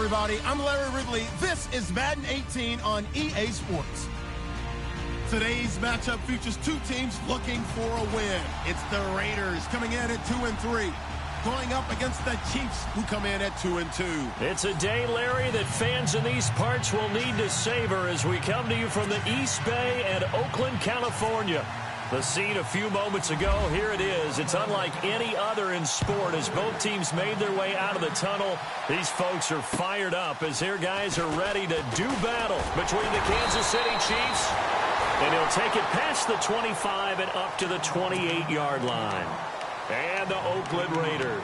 everybody. I'm Larry Ridley. This is Madden 18 on EA Sports. Today's matchup features two teams looking for a win. It's the Raiders coming in at 2-3, going up against the Chiefs, who come in at 2-2. It's a day, Larry, that fans in these parts will need to savor as we come to you from the East Bay and Oakland, California. The scene a few moments ago, here it is. It's unlike any other in sport as both teams made their way out of the tunnel. These folks are fired up as their guys are ready to do battle between the Kansas City Chiefs. And he'll take it past the 25 and up to the 28-yard line. And the Oakland Raiders.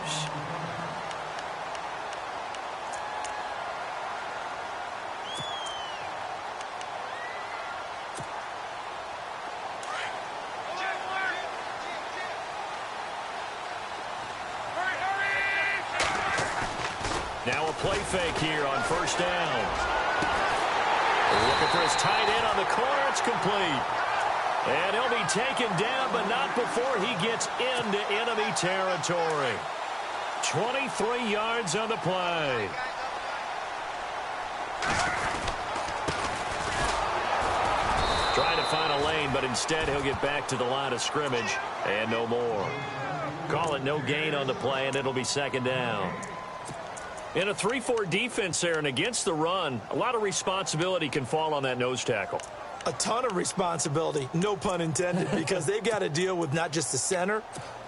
Now a play fake here on first down. Looking for his tight end on the corner. It's complete. And he'll be taken down, but not before he gets into enemy territory. 23 yards on the play. Trying to find a lane, but instead he'll get back to the line of scrimmage and no more. Call it no gain on the play, and it'll be second down. In a 3-4 defense there and against the run, a lot of responsibility can fall on that nose tackle. A ton of responsibility, no pun intended, because they've got to deal with not just the center,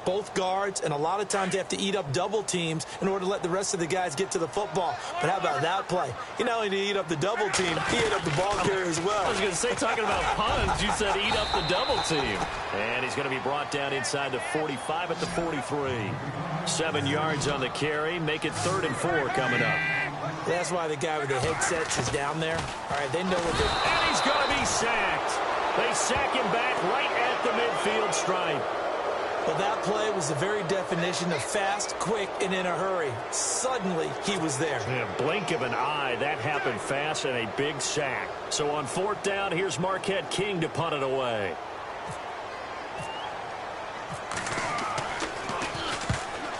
both guards, and a lot of times they have to eat up double teams in order to let the rest of the guys get to the football. But how about that play? He not only did he eat up the double team, he ate up the ball carrier as well. I was going to say, talking about puns, you said eat up the double team. And he's going to be brought down inside the 45 at the 43. 7 yards on the carry. Make it 3rd and 4 coming up. That's why the guy with the headsets is down there. All right, they know what they're... And he's going to be sacked. They sack him back right at the midfield stripe. Well, that play was the very definition of fast, quick, and in a hurry. Suddenly, he was there. Yeah, blink of an eye, that happened fast and a big sack. So on 4th down, here's Marquette King to punt it away.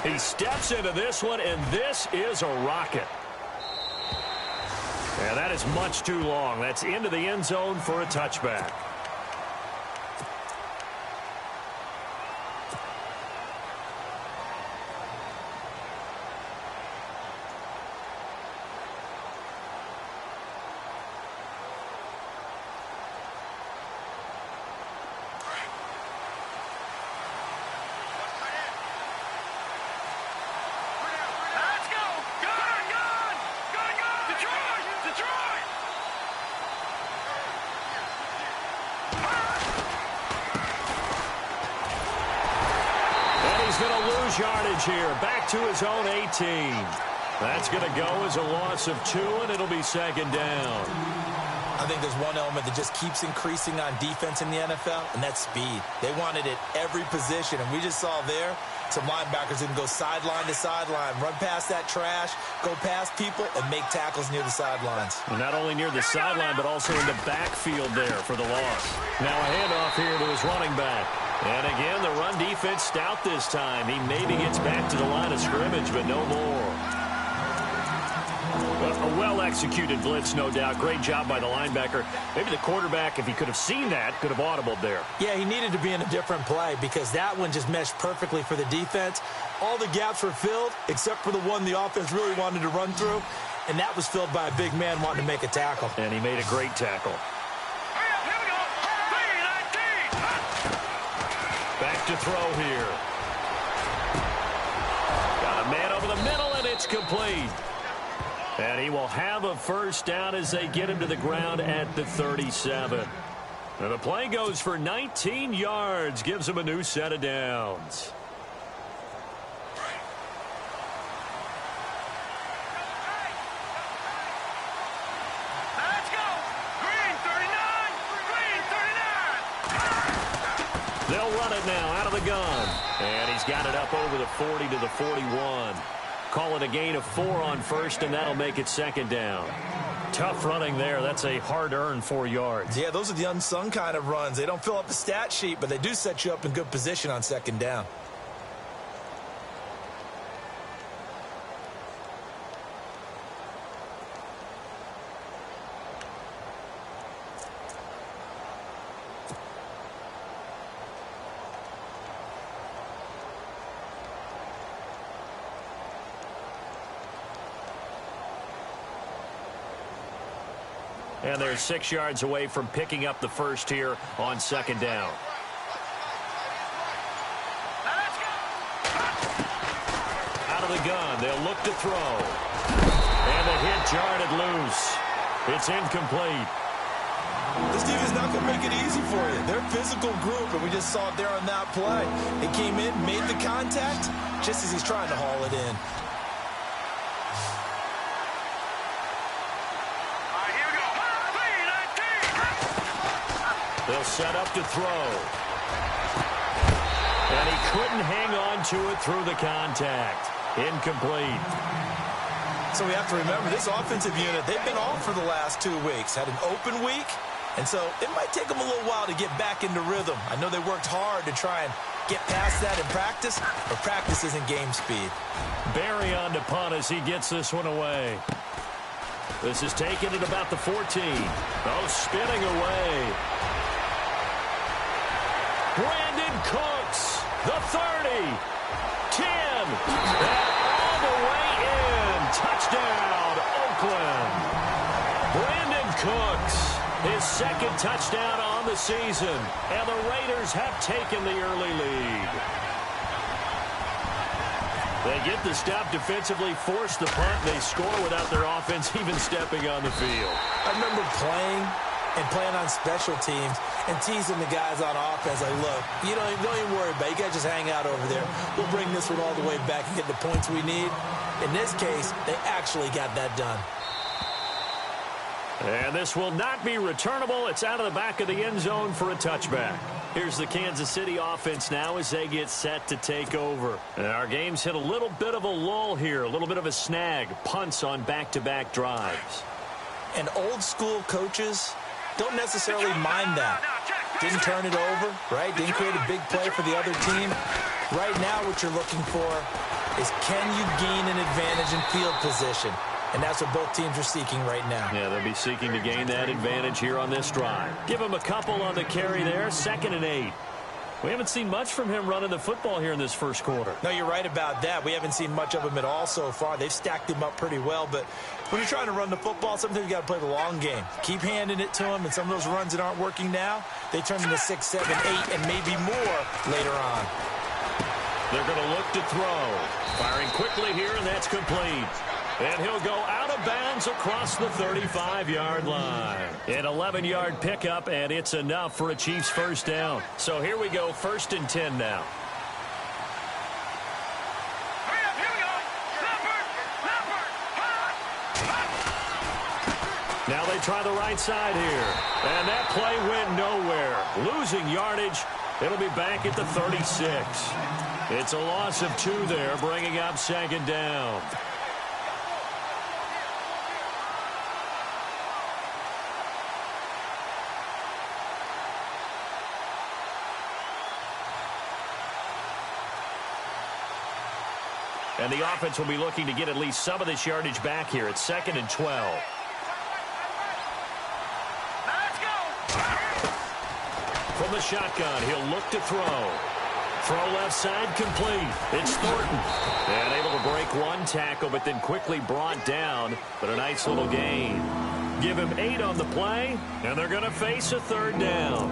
He steps into this one, and this is a rocket. Yeah, that is much too long. That's into the end zone for a touchback. Yardage here, back to his own 18. That's going to go as a loss of 2, and it'll be second down. I think there's one element that just keeps increasing on defense in the NFL, and that's speed. They want it at every position, and we just saw there some linebackers that can go sideline to sideline, run past that trash, go past people, and make tackles near the sidelines. And not only near the sideline, but also in the backfield there for the loss. Now a handoff here to his running back. And again, the run defense stout this time. He maybe gets back to the line of scrimmage, but no more. A well-executed blitz, no doubt. Great job by the linebacker. Maybe the quarterback, if he could have seen that, could have audibled there. Yeah, he needed to be in a different play because that one just meshed perfectly for the defense. All the gaps were filled except for the one the offense really wanted to run through, and that was filled by a big man wanting to make a tackle. And he made a great tackle. Back to throw here. Got a man over the middle, and it's complete. And he will have a first down as they get him to the ground at the 37. And the play goes for 19 yards, gives him a new set of downs. They'll run it now out of the gun. And he's got it up over the 40 to the 41. Call it a gain of 4 on first, and that'll make it second down. Tough running there. That's a hard-earned 4 yards. Yeah, those are the unsung kind of runs. They don't fill up the stat sheet, but they do set you up in good position on second down. And they're 6 yards away from picking up the first here on second down. Out of the gun, they'll look to throw. And the hit jarred it loose. It's incomplete. This defense is not going to make it easy for you. They're a physical group, and we just saw it there on that play. They came in, made the contact, just as he's trying to haul it in. All right, here we go. They'll set up to throw. And he couldn't hang on to it through the contact. Incomplete. So we have to remember, this offensive unit, they've been off for the last 2 weeks. Had an open week, and so it might take them a little while to get back into rhythm. I know they worked hard to try and get past that in practice, but practice isn't game speed. Barry on to punt as he gets this one away. This is taken at about the 14. Oh, spinning away. Brandon Cooks, the 30, 10, and all the way in. Touchdown, Oakland. Brandon Cooks, his second touchdown on the season, and the Raiders have taken the early lead. They get the stop defensively, force the punt, and they score without their offense even stepping on the field. I remember playing on special teams and teasing the guys on offense like, look, don't even worry about it. You guys just hang out over there. We'll bring this one all the way back and get the points we need. In this case, they actually got that done. And this will not be returnable. It's out of the back of the end zone for a touchback. Here's the Kansas City offense now as they get set to take over. And our game's hit a little bit of a lull here, a little bit of a snag. Punts on back-to-back drives. And old-school coaches don't necessarily mind that. Didn't turn it over, right? Didn't create a big play for the other team. Right now what you're looking for is, can you gain an advantage in field position? And that's what both teams are seeking right now. Yeah, they'll be seeking to gain that advantage here on this drive. Give him a couple on the carry there, 2nd and 8. We haven't seen much from him running the football here in this first quarter. No, you're right about that. We haven't seen much of him at all so far. They've stacked him up pretty well, but when you're trying to run the football, sometimes you got to play the long game. Keep handing it to him, and some of those runs that aren't working now, they turn into 6, 7, 8, and maybe more later on. They're going to look to throw. Firing quickly here, and that's complete. And he'll go out of bounds across the 35-yard line. An 11-yard pickup, and it's enough for a Chiefs first down. So here we go, 1st and 10 now. Now they try the right side here. And that play went nowhere. Losing yardage. It'll be back at the 36. It's a loss of 2 there, bringing up 2nd down. And the offense will be looking to get at least some of this yardage back here. It's 2nd and 12. From the shotgun, he'll look to throw. Throw left side complete. It's Thornton. And able to break one tackle, but then quickly brought down. But a nice little gain. Give him 8 on the play, and they're going to face a 3rd down.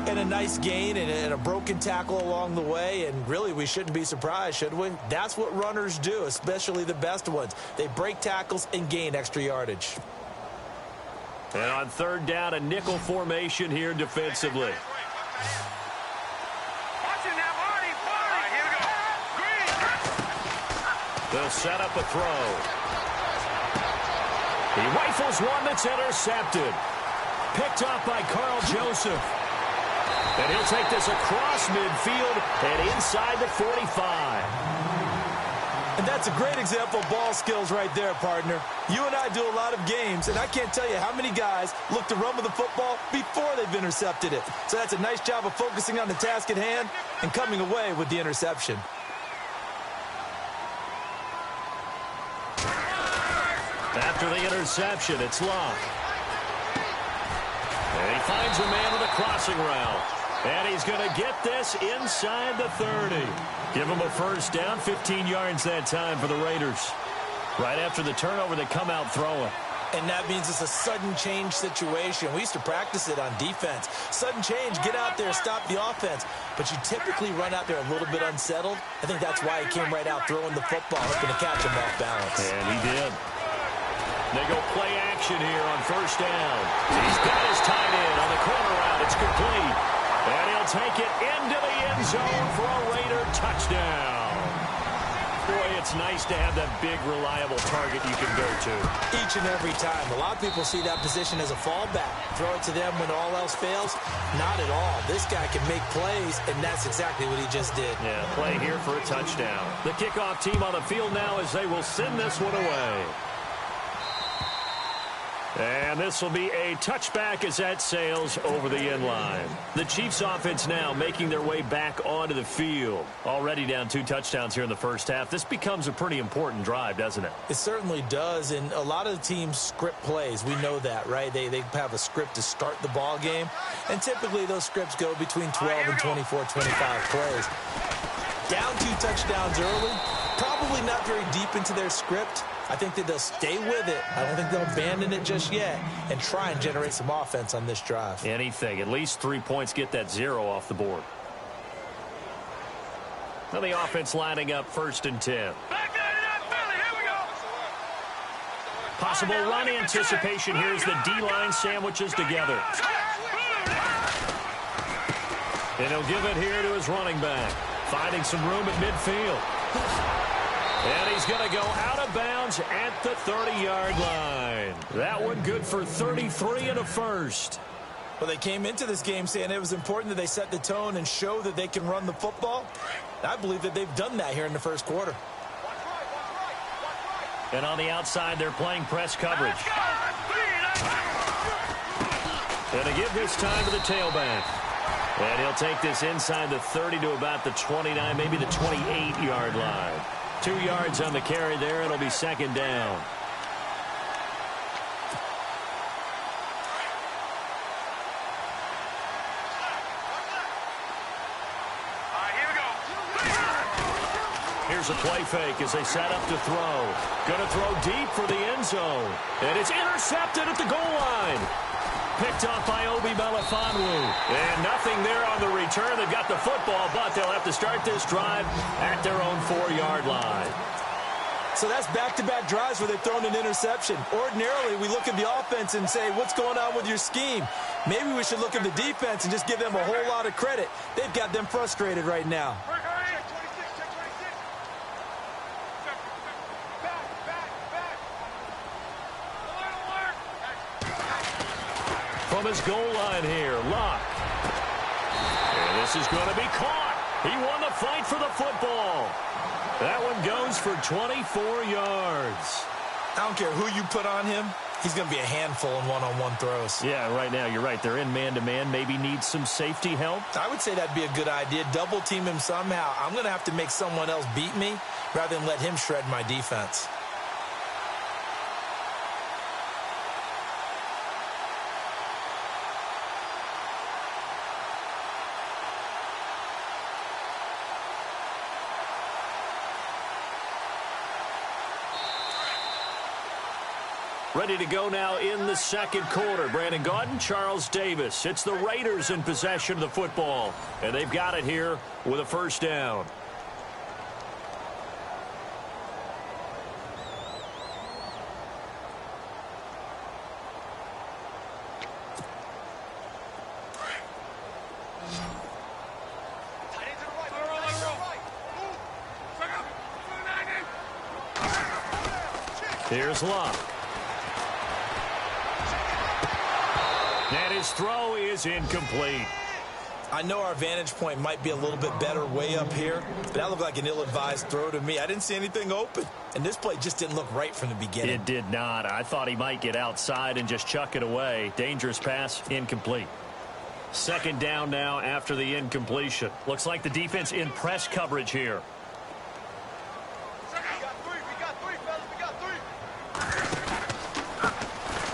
And a nice gain and a broken tackle along the way, and really we shouldn't be surprised, should we? That's what runners do, especially the best ones. They break tackles and gain extra yardage. And on 3rd down, a nickel formation here defensively. They'll set up a throw. He rifles one that's intercepted. Picked off by Carl Joseph. And he'll take this across midfield and inside the 45. And that's a great example of ball skills right there, partner. You and I do a lot of games, and I can't tell you how many guys look to run with the football before they've intercepted it. So that's a nice job of focusing on the task at hand and coming away with the interception. After the interception, it's Locke. And he finds a man with a crossing route. And he's going to get this inside the 30. Give him a first down, 15 yards that time for the Raiders. Right after the turnover, they come out throwing. And that means it's a sudden change situation. We used to practice it on defense. Sudden change, get out there, stop the offense. But you typically run out there a little bit unsettled. I think that's why he came right out throwing the football, hoping to catch him off balance. And he did. They go play action here on first down. He's got his tight end on the corner route. It's complete. And he'll take it into the end zone for a Raider touchdown. Boy, it's nice to have that big, reliable target you can go to. Each and every time. A lot of people see that position as a fallback. Throw it to them when all else fails. Not at all. This guy can make plays, and that's exactly what he just did. Yeah, play here for a touchdown. The kickoff team on the field now as they will send this one away. And this will be a touchback as that sails over the end line. The Chiefs offense now making their way back onto the field. Already down 2 touchdowns here in the first half. This becomes a pretty important drive, doesn't it? It certainly does, and a lot of the teams script plays. We know that, right? They have a script to start the ball game, and typically those scripts go between 12 and 24, 25 plays. Down 2 touchdowns early, probably not very deep into their script. I think that they'll stay with it. I don't think they'll abandon it just yet and try and generate some offense on this drive. Anything. At least 3 points, get that 0 off the board. Now the offense lining up 1st and 10. Possible run anticipation here as the D-line sandwiches together. And he'll give it here to his running back. Finding some room at midfield. And he's going to go out of bounds at the 30-yard line. That one good for 33 and a first. Well, they came into this game saying it was important that they set the tone and show that they can run the football. I believe that they've done that here in the first quarter. And on the outside, they're playing press coverage. And to give this time to the tailback. And he'll take this inside the 30 to about the 29, maybe the 28-yard line. 2 yards on the carry there. It'll be 2nd down. Here's a play fake as they set up to throw. Going to throw deep for the end zone. And it's intercepted at the goal line. Picked off by Obi Melifonwu. And nothing there on the return. They've got the football, but they'll have to start this drive at their own 4-yard line. So that's back-to-back drives where they've thrown an interception. Ordinarily, we look at the offense and say, what's going on with your scheme? Maybe we should look at the defense and just give them a whole lot of credit. They've got them frustrated right now. From his goal line here, Locke. And this is going to be caught. He won the fight for the football. That one goes for 24 yards. I don't care who you put on him. He's going to be a handful in one-on-one throws. Yeah, right now, you're right. They're in man-to-man. Maybe need some safety help. I would say that'd be a good idea. Double team him somehow. I'm going to have to make someone else beat me rather than let him shred my defense. Ready to go now in the 2nd quarter. Brandon Gaudin, Charles Davis. It's the Raiders in possession of the football. And they've got it here with a 1st down. Here's Locke. And his throw is incomplete. I know our vantage point might be a little bit better way up here, but that looked like an ill-advised throw to me. I didn't see anything open, and this play just didn't look right from the beginning. It did not. I thought he might get outside and just chuck it away. Dangerous pass, incomplete. 2nd down now after the incompletion. Looks like the defense in press coverage here.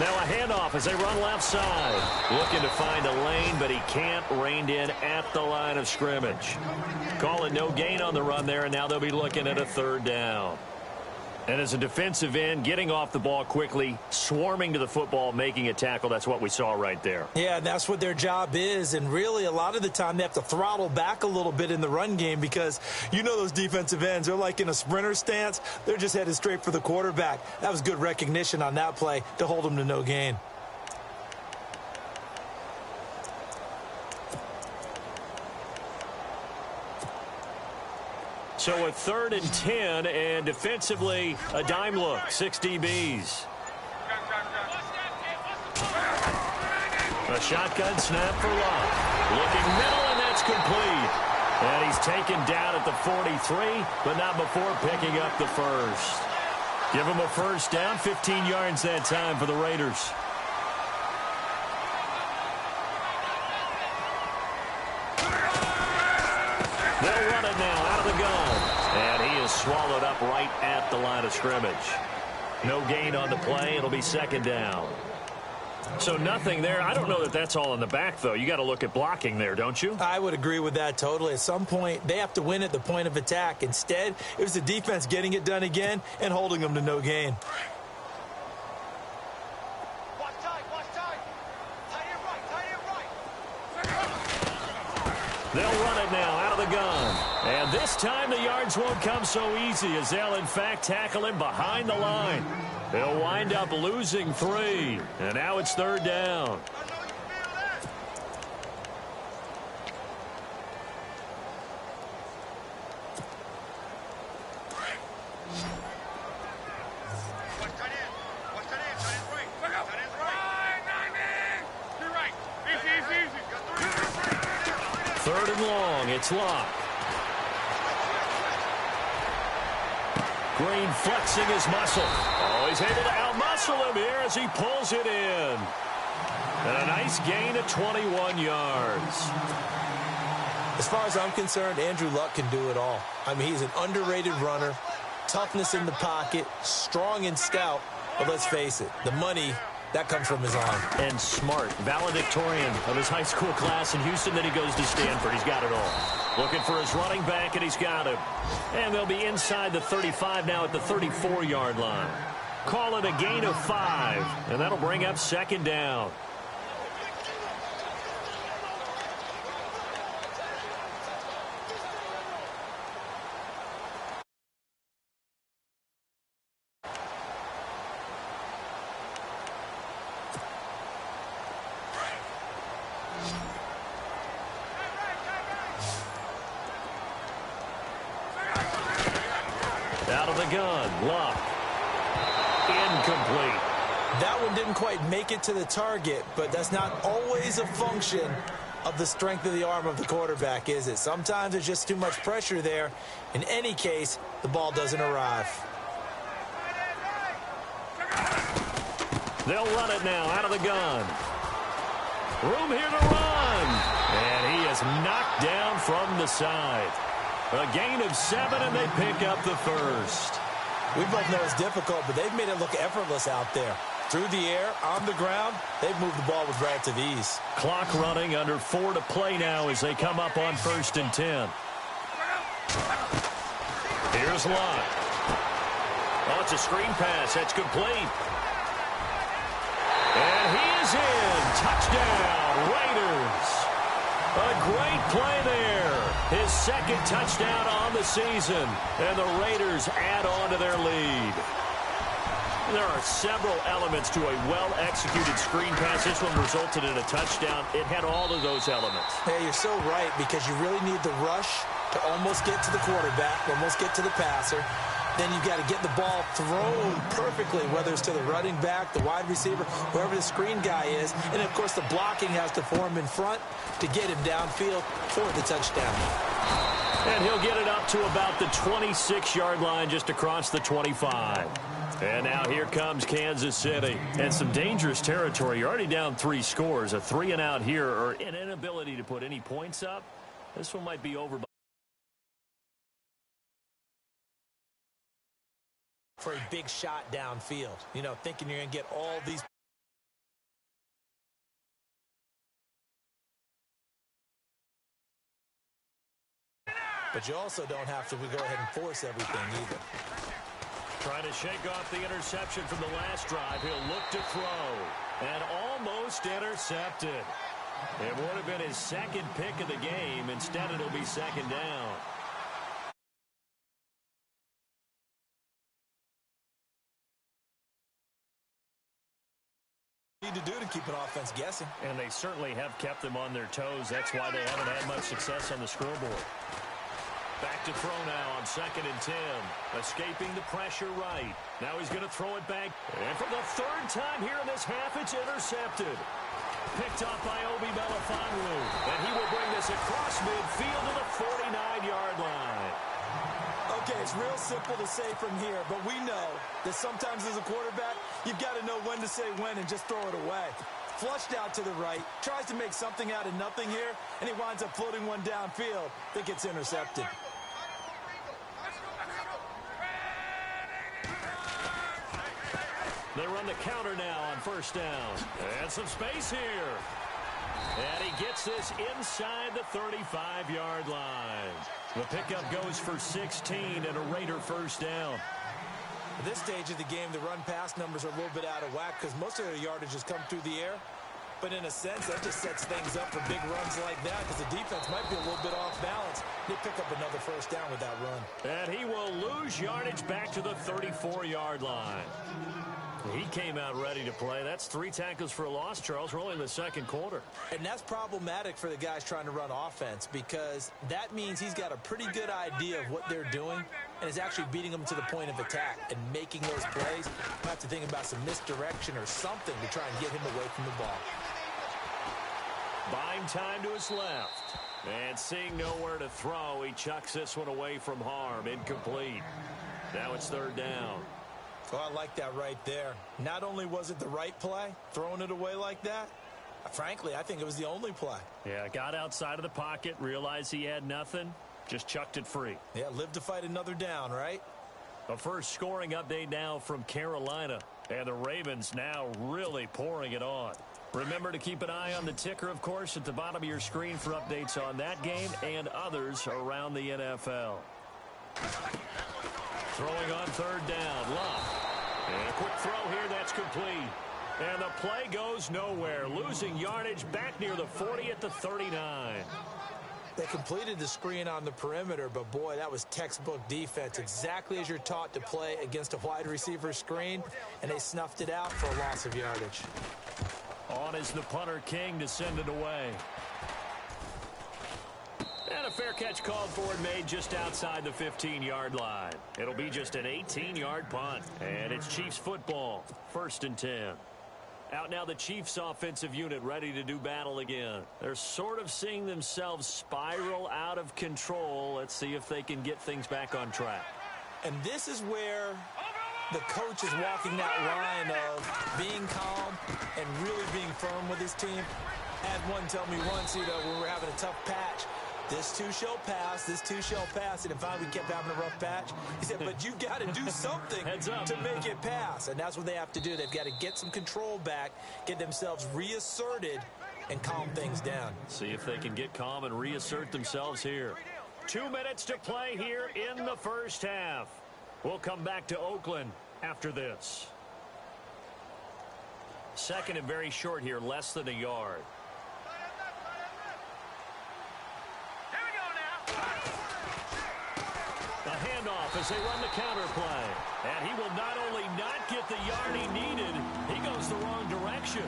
Now a handoff as they run left side. Looking to find a lane, but he can't. Reined in at the line of scrimmage. Call it no gain on the run there, and now they'll be looking at a 3rd down. And as a defensive end, getting off the ball quickly, swarming to the football, making a tackle, that's what we saw right there. Yeah, that's what their job is. And really, a lot of the time, they have to throttle back a little bit in the run game because you know those defensive ends, they're like in a sprinter stance. They're just headed straight for the quarterback. That was good recognition on that play to hold them to no gain. So a 3rd and 10, and defensively, a dime look, 6 DBs. A shotgun snap for Love. Looking middle, and that's complete. And he's taken down at the 43, but not before picking up the first. Give him a first down, 15 yards that time for the Raiders. They'll run it now out of the gun. And he is swallowed up right at the line of scrimmage. No gain on the play. It'll be 2nd down. So nothing there. I don't know that that's all in the back, though. You got to look at blocking there, don't you? I would agree with that totally. At some point, they have to win at the point of attack. Instead, it was the defense getting it done again and holding them to no gain. They'll run it now out of the gun. And this time the yards won't come so easy as they'll, in fact, tackle him behind the line. They'll wind up losing 3. And now it's 3rd down. Third and long, it's Locke. Green flexing his muscle. Oh, he's able to outmuscle him here as he pulls it in. And a nice gain of 21 yards. As far as I'm concerned, Andrew Luck can do it all. I mean, he's an underrated runner, toughness in the pocket, strong and stout. But let's face it, the money, that comes from his arm. And smart, valedictorian of his high school class in Houston. Then he goes to Stanford. He's got it all. Looking for his running back, and he's got him. And they'll be inside the 35 now at the 34-yard line. Call it a gain of 5, and that'll bring up 2nd down. Out of the gun, Luck. Incomplete. That one didn't quite make it to the target, but that's not always a function of the strength of the arm of the quarterback, is it? Sometimes there's just too much pressure there. In any case, the ball doesn't arrive. They'll run it now out of the gun. Room here to run. And he is knocked down from the side. A gain of 7, and they pick up the first. We both know it's difficult, but they've made it look effortless out there. Through the air, on the ground, they've moved the ball with relative ease. Clock running, under 4 to play now as they come up on 1st and 10. Here's Locke. Oh, it's a screen pass. That's complete. And he is in. Touchdown, Raiders. A great play there. His 2nd touchdown on the season. And the Raiders add on to their lead. There are several elements to a well-executed screen pass. This one resulted in a touchdown. It had all of those elements. Hey, you're so right, because you really need the rush to almost get to the quarterback, almost get to the passer. Then you've got to get the ball thrown perfectly, whether it's to the running back, the wide receiver, whoever the screen guy is. And, of course, the blocking has to form in front to get him downfield for the touchdown. And he'll get it up to about the 26-yard line, just across the 25. And now here comes Kansas City. And some dangerous territory. You're already down 3 scores. A 3-and-out here, or an inability to put any points up. This one might be over by for a big shot downfield. You know, thinking you're going to get all these. But you also don't have to go ahead and force everything either. Trying to shake off the interception from the last drive. He'll look to throw. And almost intercepted. It would have been his second pick of the game. Instead, it'll be second down. Need to do to keep an offense guessing. And they certainly have kept them on their toes. That's why they haven't had much success on the scoreboard. Back to throw now on 2nd and 10. Escaping the pressure right. Now he's going to throw it back. And for the third time here in this half, it's intercepted. Picked off by Obi Melifonwu. And he will bring this across midfield to the 49-yard line. Okay, it's real simple to say from here, but we know that sometimes as a quarterback, you've got to know when to say when and just throw it away. Flushed out to the right, tries to make something out of nothing here, and he winds up floating one downfield that gets intercepted. They run the counter now on 1st down. And some space here. And he gets this inside the 35-yard line. The pickup goes for 16 and a Raider 1st down. At this stage of the game, the run-pass numbers are a little bit out of whack because most of their yardage has come through the air. But in a sense, that just sets things up for big runs like that because the defense might be a little bit off balance. They pick up another 1st down with that run. And he will lose yardage back to the 34-yard line. He came out ready to play. That's 3 tackles for a loss, Charles. We're only in the 2nd quarter. And that's problematic for the guys trying to run offense because that means he's got a pretty good idea of what they're doing and is actually beating them to the point of attack and making those plays. You have to think about some misdirection or something to try and get him away from the ball. Buying time to his left. And seeing nowhere to throw, he chucks this one away from harm. Incomplete. Now it's 3rd down. Oh, I like that right there. Not only was it the right play, throwing it away like that, frankly, I think it was the only play. Yeah, got outside of the pocket, realized he had nothing, just chucked it free. Yeah, live to fight another down, right? A first scoring update now from Carolina. And the Ravens now really pouring it on. Remember to keep an eye on the ticker, of course, at the bottom of your screen for updates on that game and others around the NFL. Throwing on 3rd down, Love. And a quick throw here, that's complete. And the play goes nowhere, losing yardage back near the 40 at the 39. They completed the screen on the perimeter, but boy, that was textbook defense, exactly as you're taught to play against a wide receiver screen, and they snuffed it out for a loss of yardage. On is the punter King to send it away. And a fair catch called for and made just outside the 15-yard line. It'll be just an 18-yard punt. And it's Chiefs football, 1st and 10. Out now the Chiefs offensive unit ready to do battle again. They're sort of seeing themselves spiral out of control. Let's see if they can get things back on track. And this is where the coach is walking that line of being calm and really being firm with his team. Had one tell me once, when we were having a tough patch, this too shall pass, this too shall pass. And finally we kept having a rough patch. He said, but you've got to do something to make it pass. And that's what they have to do. They've got to get some control back, get themselves reasserted, and calm things down. See if they can get calm and reassert themselves here. 2 minutes to play here in the 1st half. We'll come back to Oakland after this. 2nd and very short here, less than a yard. A handoff as they run the counter play. And he will not only not get the yard he needed, he goes the wrong direction.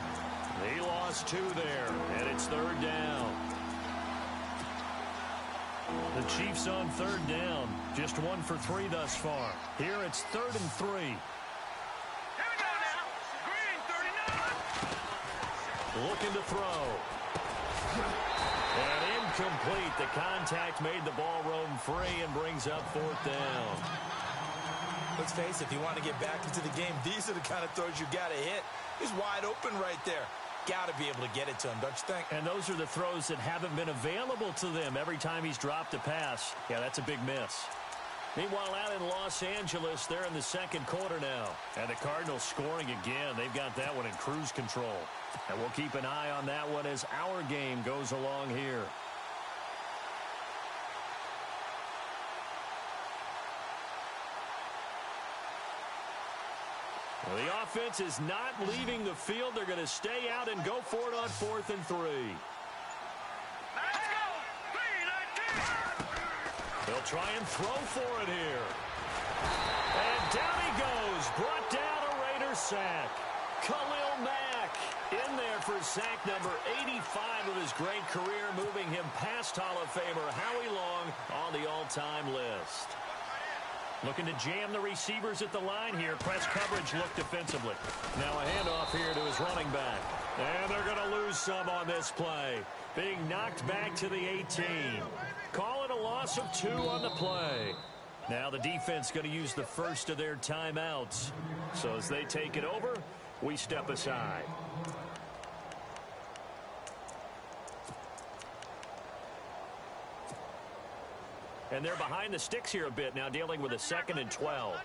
He lost 2 there, and it's 3rd down. The Chiefs on 3rd down. Just 1 for 3 thus far. Here it's 3rd and 3. Here we go now. Green, 39. Looking to throw. And incomplete. The contact made the ball roam free and brings up 4th down. Let's face it, if you want to get back into the game, these are the kind of throws you got to hit. He's wide open right there. Got to be able to get it to him, don't you think? And those are the throws that haven't been available to them every time he's dropped a pass. Yeah, that's a big miss. Meanwhile, out in Los Angeles, they're in the 2nd quarter now. And the Cardinals scoring again. They've got that one in cruise control. And we'll keep an eye on that one as our game goes along here. Well, the offense is not leaving the field. They're going to stay out and go for it on 4th and 3. Let's go. 3-19. They'll try and throw for it here. And down he goes. Brought down a Raiders sack. Khalil Mack in there for sack number 85 of his great career, moving him past Hall of Famer Howie Long on the all-time list. Looking to jam the receivers at the line here. Press coverage look defensively. Now a handoff here to his running back. And they're going to lose some on this play. Being knocked back to the 18. Call it a loss of 2 on the play. Now the defense going to use the first of their timeouts. So as they take it over, we step aside. And they're behind the sticks here a bit now, dealing with a 2nd and 12.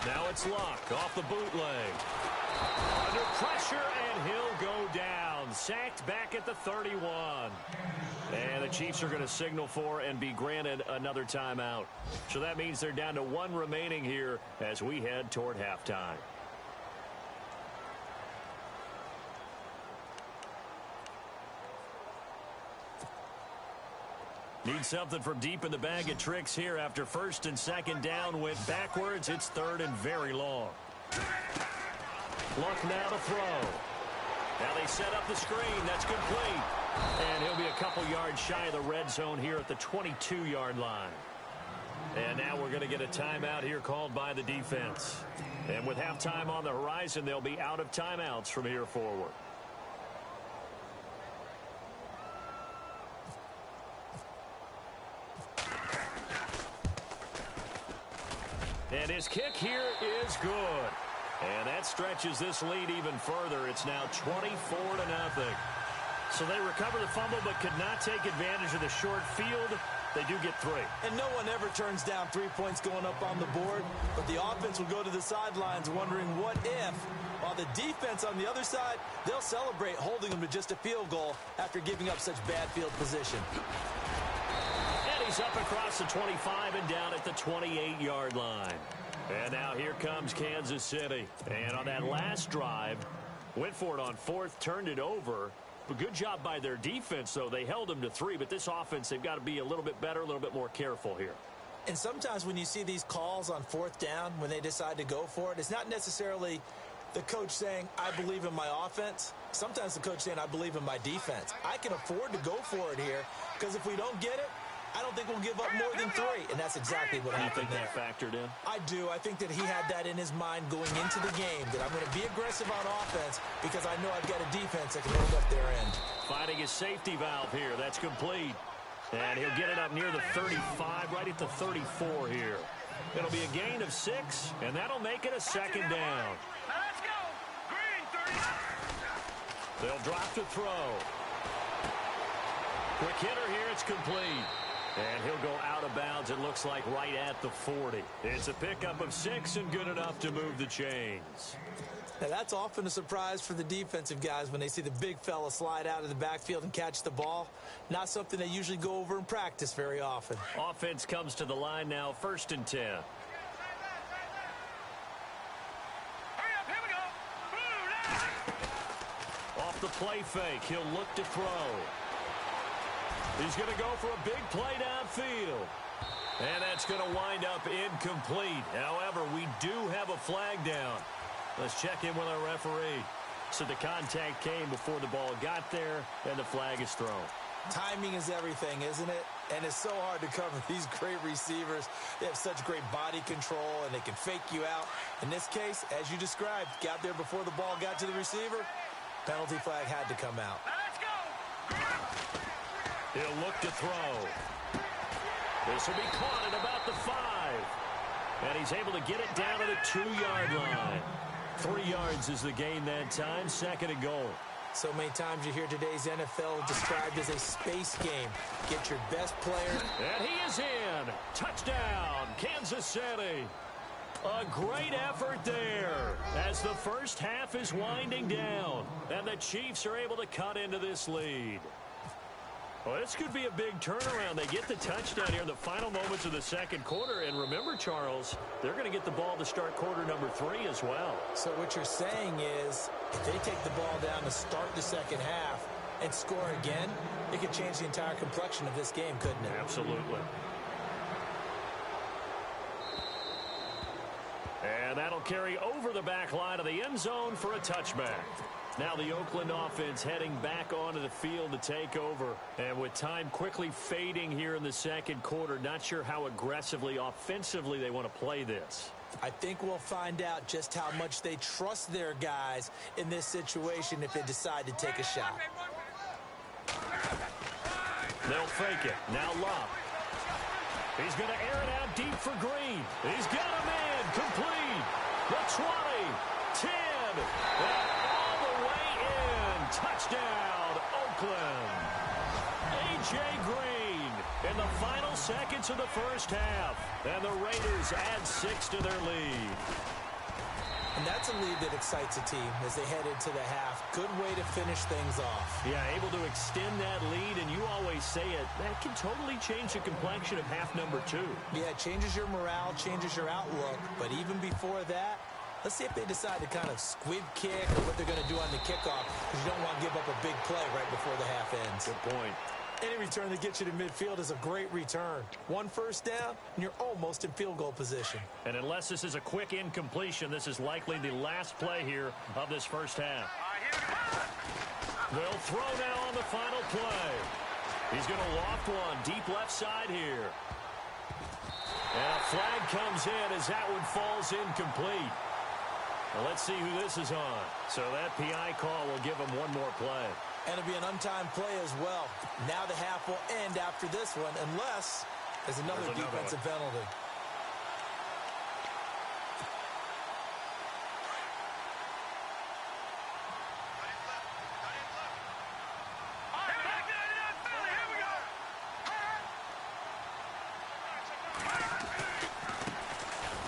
Now it's Luck off the bootleg. Under pressure, and he'll go down. Sacked back at the 31. And the Chiefs are going to signal for and be granted another timeout. So that means they're down to 1 remaining here as we head toward halftime. Need something from deep in the bag of tricks here after 1st and 2nd down went backwards. It's 3rd and very long. Luck now to throw. Now they set up the screen. That's complete. And he'll be a couple yards shy of the red zone here at the 22-yard line. And now we're going to get a timeout here called by the defense. And with halftime on the horizon, they'll be out of timeouts from here forward. And his kick here is good. And that stretches this lead even further. It's now 24-0. So they recover the fumble but could not take advantage of the short field. They do get 3. And no one ever turns down 3 points going up on the board. But the offense will go to the sidelines wondering what if. While the defense on the other side, they'll celebrate holding them to just a field goal after giving up such bad field position. He's up across the 25 and down at the 28-yard line. And now here comes Kansas City. And on that last drive, went for it on 4th, turned it over. But good job by their defense, though. They held them to 3, but this offense, they've got to be a little bit better, a little bit more careful here. And sometimes when you see these calls on 4th down, when they decide to go for it, it's not necessarily the coach saying, I believe in my offense. Sometimes the coach saying, I believe in my defense. I can afford to go for it here because if we don't get it, I don't think we'll give up more than 3, and that's exactly what happened there. You think that factored in? I do. I think that he had that in his mind going into the game, that I'm going to be aggressive on offense because I know I've got a defense that can hold up their end. Finding his safety valve here. That's complete. And he'll get it up near the 35, right at the 34 here. It'll be a gain of 6, and that'll make it a 2nd down. Now let's go. Green 30. They'll drop to throw. Quick hitter here. It's complete. And he'll go out of bounds, it looks like, right at the 40. It's a pickup of 6 and good enough to move the chains. Now, that's often a surprise for the defensive guys when they see the big fella slide out of the backfield and catch the ball. Not something they usually go over in practice very often. Offense comes to the line now, 1st and 10. Hurry up, here we go. Blue, Off the play fake, he'll look to throw. He's going to go for a big play downfield. And that's going to wind up incomplete. However, we do have a flag down. Let's check in with our referee. So the contact came before the ball got there, and the flag is thrown. Timing is everything, isn't it? And it's so hard to cover these great receivers. They have such great body control, and they can fake you out. In this case, as you described, got there before the ball got to the receiver. Penalty flag had to come out. let's go. He'll look to throw. This will be caught at about the 5. And he's able to get it down to the 2-yard line. 3 yards is the gain that time, 2nd and goal. So many times you hear today's NFL described as a space game. Get your best player. And he is in. Touchdown, Kansas City. A great effort there as the first half is winding down. And the Chiefs are able to cut into this lead. Well, this could be a big turnaround. They get the touchdown here in the final moments of the second quarter. And remember, Charles, they're going to get the ball to start quarter number 3 as well. So what you're saying is if they take the ball down to start the second half and score again, it could change the entire complexion of this game, couldn't it? Absolutely. And that'll carry over the back line of the end zone for a touchback. Now the Oakland offense heading back onto the field to take over. And with time quickly fading here in the second quarter, not sure how aggressively, offensively they want to play this. I think we'll find out just how much they trust their guys in this situation if they decide to take a shot. They'll fake it. Now Love. He's going to air it out deep for Green. He's got a man complete. The 20, 10, and all the way in. Touchdown, Oakland. A.J. Green in the final seconds of the first half. And the Raiders add 6 to their lead. And that's a lead that excites a team as they head into the half. Good way to finish things off. Yeah, able to extend that lead, and you always say it, that can totally change the complexion of half number 2. Yeah, it changes your morale, changes your outlook. But even before that, let's see if they decide to kind of squib kick or what they're going to do on the kickoff, because you don't want to give up a big play right before the half ends. Good point. Any return that gets you to midfield is a great return. 1 first down, and you're almost in field goal position. And unless this is a quick incompletion, this is likely the last play here of this first half. They'll throw now on the final play. He's going to loft one deep left side here. And a flag comes in as that one falls incomplete. Well, let's see who this is on. So that PI call will give him one more play. And it'll be an untimed play as well. Now the half will end after this one, unless there's another defensive penalty.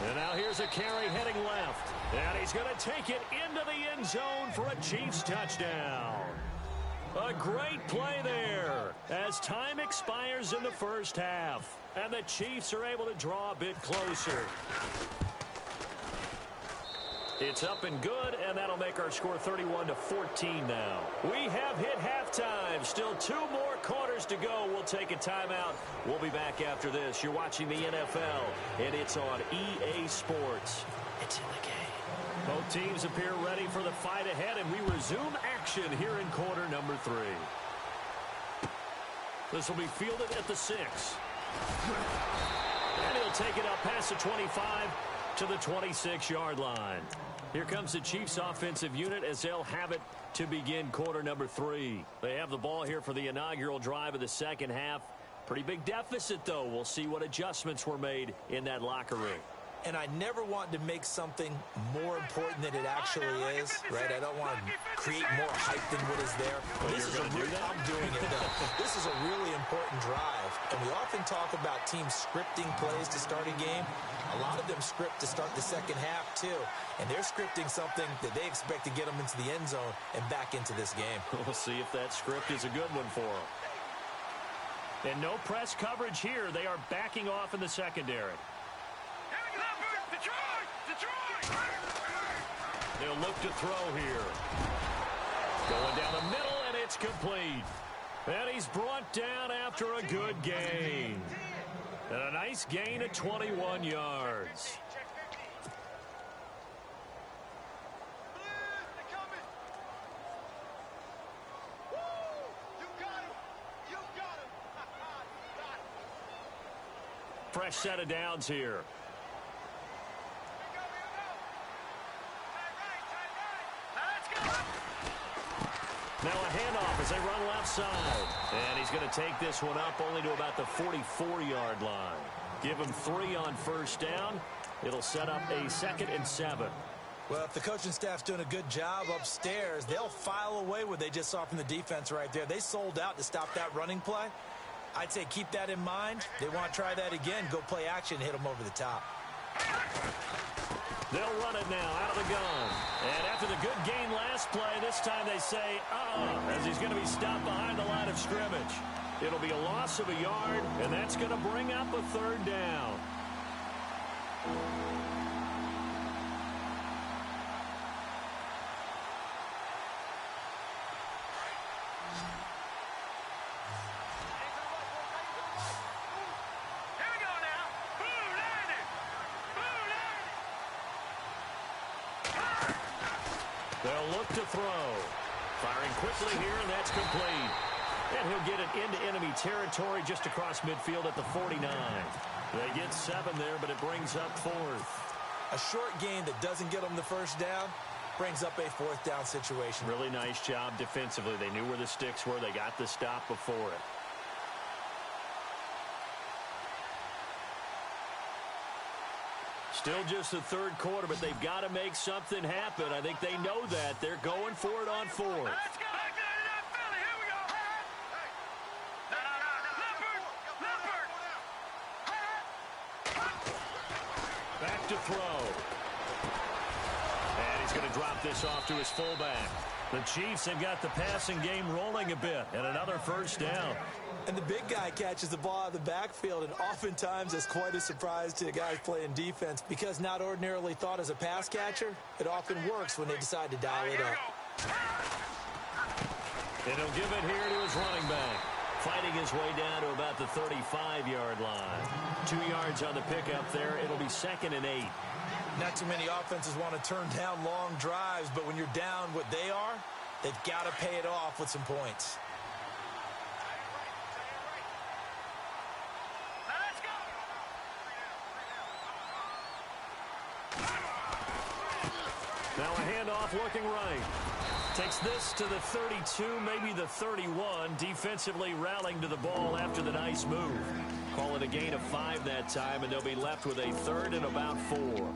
And now here's a carry heading left. And he's going to take it into the end zone for a Chiefs touchdown. A great play there as time expires in the first half. And the Chiefs are able to draw a bit closer. It's up and good, and that'll make our score 31-14 now. We have hit halftime. Still 2 more quarters to go. We'll take a timeout. We'll be back after this. You're watching the NFL, and it's on EA Sports. It's in the game. Both teams appear ready for the fight ahead, and we resume action here in quarter number 3. This will be fielded at the 6. And he'll take it up past the 25 to the 26-yard line. Here comes the Chiefs offensive unit as they'll have it to begin quarter number 3. They have the ball here for the inaugural drive of the second half. Pretty big deficit, though. We'll see what adjustments were made in that locker room. And I never want to make something more important than it actually is, right? I don't want to create more hype than what is there. Well, this is I'm doing it, though. This is a really important drive. And we often talk about teams scripting plays to start a game. A lot of them script to start the second half, too. And they're scripting something that they expect to get them into the end zone and back into this game. We'll see if that script is a good one for them. And no press coverage here. They are backing off in the secondary. They'll look to throw here. Going down the middle, and it's complete. And he's brought down after a good gain. And a nice gain of 21 yards. Fresh set of downs here. Now a handoff as they run left side. And he's going to take this one up only to about the 44-yard line. Give him 3 on first down. It'll set up a 2nd and 7. Well, if the coaching staff's doing a good job upstairs, they'll file away what they just saw from the defense right there. They sold out to stop that running play. I'd say keep that in mind. They want to try that again. Go play action, hit them over the top. They'll run it now out of the gun. And after the good gain last play, this time they say, as he's going to be stopped behind the line of scrimmage. It'll be a loss of a yard, and that's going to bring up a third down. Here we go now. Boom, landed. Boom, landed. They'll look to throw. Firing quickly here, and that's complete. And he'll get it into enemy territory just across midfield at the 49. They get 7 there, but it brings up 4th. A short gain that doesn't get them the first down brings up a 4th down situation. Really nice job defensively. They knew where the sticks were. They got the stop before it. Still just the third quarter, but they've got to make something happen. I think they know that. They're going for it on 4th. Let's go. Back to that Philly. Here we go. No. Leopard. Back to throw. And he's going to drop this off to his fullback. The Chiefs have got the passing game rolling a bit, and another first down. And the big guy catches the ball out of the backfield, and oftentimes it's quite a surprise to the guys playing defense because not ordinarily thought as a pass catcher, it often works when they decide to dial it up. And he'll give it here to his running back. Fighting his way down to about the 35-yard line. 2 yards on the pickup there. It'll be 2nd and 8. Not too many offenses want to turn down long drives, but when you're down what they are, they've got to pay it off with some points. Let's go. Now a handoff looking right. Takes this to the 32, maybe the 31. Defensively rallying to the ball after the nice move. Call it a gain of 5 that time, and they'll be left with a 3rd and about 4.